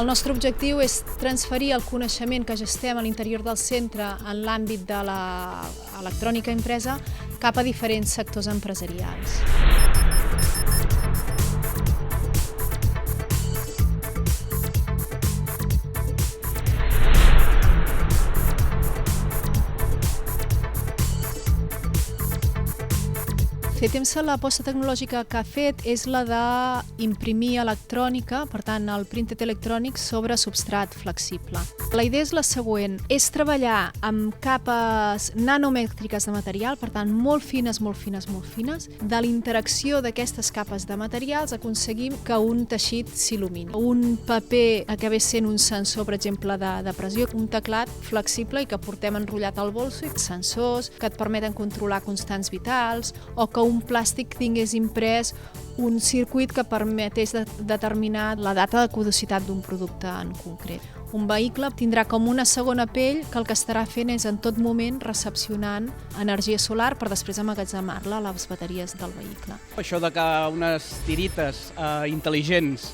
El nostre objectiu és transferir el coneixement que gestem a l'interior del centre en l'àmbit de l'electrònica impresa cap a diferents sectors empresarials. FETEMSA, l'aposta tecnològica que ha fet és la d'imprimir electrònica, per tant, el printed electrònic sobre substrat flexible. La idea és la següent, és treballar amb capes nanomètriques de material, per tant, molt fines, molt fines, molt fines. De la interacció d'aquestes capes de materials aconseguim que un teixit s'il·lumini. Un paper que ve sent un sensor, per exemple, de pressió, un teclat flexible i que portem enrotllat al bolso, sensors que et permeten controlar constants vitals, o que un plàstic tingués imprès un circuit que permetés determinar la data de caducitat d'un producte en concret. Un vehicle tindrà com una segona pell que el que estarà fent és en tot moment recepcionant energia solar per després emmagatzemar-la a les bateries del vehicle. Això de que unes tirites intel·ligents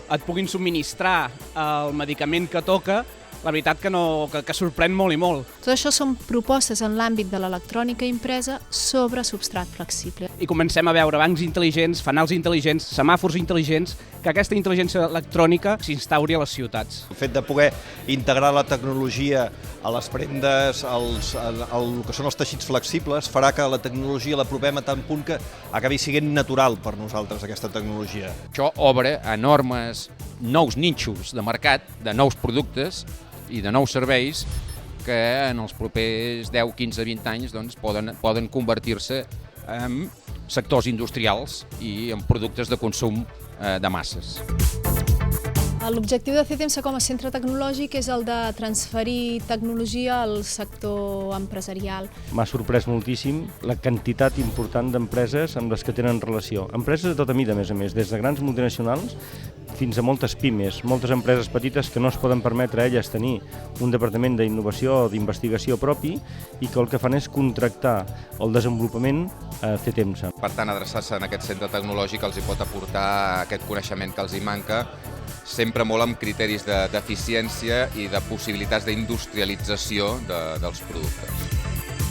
et puguin subministrar el medicament que toca, la veritat que sorprèn molt i molt. Tot això són propostes en l'àmbit de l'electrònica impresa sobre substrat flexible. I comencem a veure bancs intel·ligents, fanals intel·ligents, semàfors intel·ligents, que aquesta intel·ligència electrònica s'instauri a les ciutats. El fet de poder integrar la tecnologia a les prendes, el que són els teixits flexibles, farà que la tecnologia l'apropem a tant punt que acabi sent natural per nosaltres, aquesta tecnologia. Això obre enormes nous nínxols de mercat, de nous productes i de nous serveis que en els propers 10, 15, 20 anys doncs, poden convertir-se en sectors industrials i en productes de consum de masses. L'objectiu de FETEMSA com a centre tecnològic és el de transferir tecnologia al sector empresarial. M'ha sorprès moltíssim la quantitat important d'empreses amb les que tenen relació. Empreses de tota mida, a més, des de grans multinacionals fins a moltes pimes, moltes empreses petites que no es poden permetre a elles tenir un departament d'innovació o d'investigació propi i que el que fan és contractar el desenvolupament a FETEMSA. Per tant, adreçar-se en aquest centre tecnològic els hi pot aportar aquest coneixement que els hi manca, sempre molt amb criteris d'eficiència i de possibilitats d'industrialització dels productes.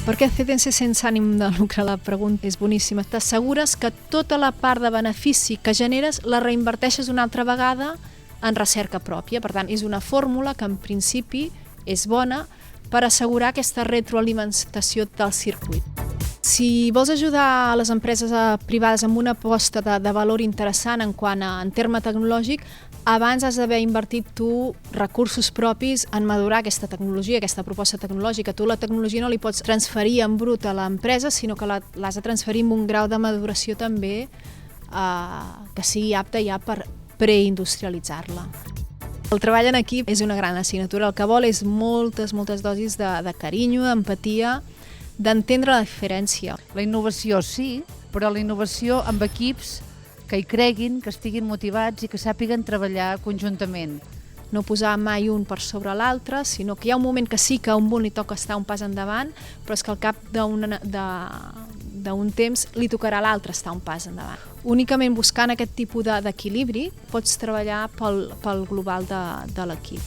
Per què FETEMSA sense ànim de lucre? La pregunta és boníssima. T'assegures que tota la part de benefici que generes la reinverteixes una altra vegada en recerca pròpia. Per tant, és una fórmula que en principi és bona per assegurar aquesta retroalimentació del circuit. Si vols ajudar a les empreses privades amb una aposta de valor interessant en terme tecnològic, abans has d'haver invertit tu recursos propis en madurar aquesta tecnologia, aquesta proposta tecnològica. Tu la tecnologia no li pots transferir en brut a l'empresa, sinó que l'has de transferir amb un grau de maduració també que sigui apte ja per preindustrialitzar-la. El treball en equip és una gran assignatura. El que vol és moltes dosis de carinyo, d'empatia, d'entendre la diferència. La innovació sí, però la innovació amb equips que hi creguin, que estiguin motivats i que sàpiguen treballar conjuntament. No posar mai un per sobre l'altre, sinó que hi ha un moment que sí que a un li toca estar un pas endavant, però és que al cap d'un temps li tocarà a l'altre estar un pas endavant. Únicament buscant aquest tipus d'equilibri pots treballar pel global de l'equip.